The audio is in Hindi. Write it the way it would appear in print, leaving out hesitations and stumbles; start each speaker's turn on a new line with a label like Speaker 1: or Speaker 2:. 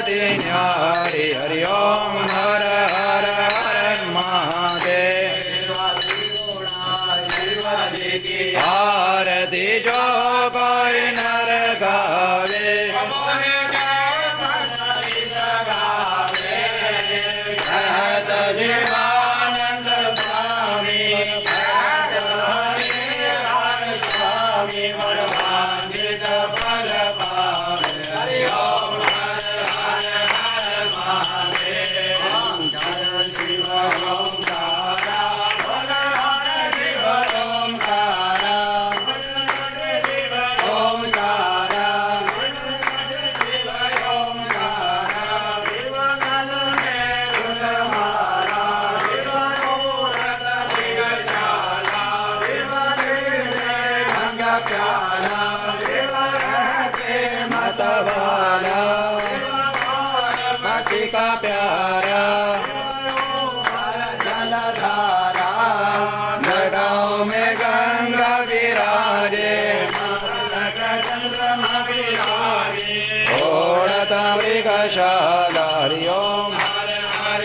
Speaker 1: दीन्या हरि हरि ओम हर हर हर महादेव आरती जो कोई नर गावे कहत शिवानंद स्वामी कहत हरिहर स्वामी मनोवांछित फल पावे हरि ओम हर हर हर महादेव ओम जय शिव ओंकारा हर हर शिव ओंकारा ओंकारा शिव ओंकारा शिव करुणे गुणहारा शिव मूरत विगशाला शिव दिव्य भंग प्याला शिव रहते मतवाला भक्ति का प्यारा जलधारा जटाओं में गंगा विराजे मस्तक चंद्रमा विराजे ओढ़ता मृगशाला हरि ओम हर हर